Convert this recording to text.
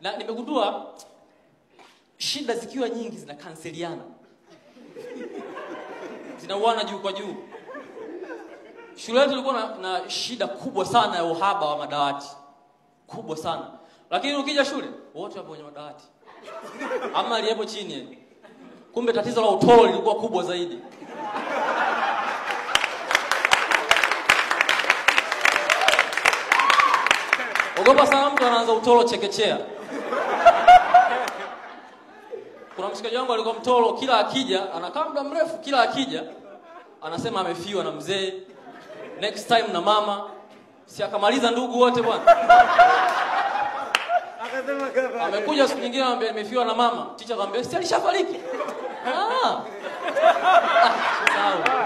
Na nimegundua shida zikiwa nyingi zinakanseliana. Zinauana juu kwa juu. Shule yetu ilikuwa na shida kubwa sana ya uhaba wa madawati. Kubwa sana. Lakini ukija shule, wote wapo kwenye madawati. Ama aliyepo chini. Kumbe tatizo la utoro lilikuwa kubwa zaidi. Ogopa sana mtu anaanza utoro chekechea. Kuna mshikaji wangu alikuwa mtoro, kila akija anakaa muda mrefu, kila akija anasema amefiwa na mzee, next time na mama. Si akamaliza ndugu wote bwana. Akasema kama amekuja siku nyingine anambia nimefiwa na mama. Teacher akamwambia si alishafariki. Sawa.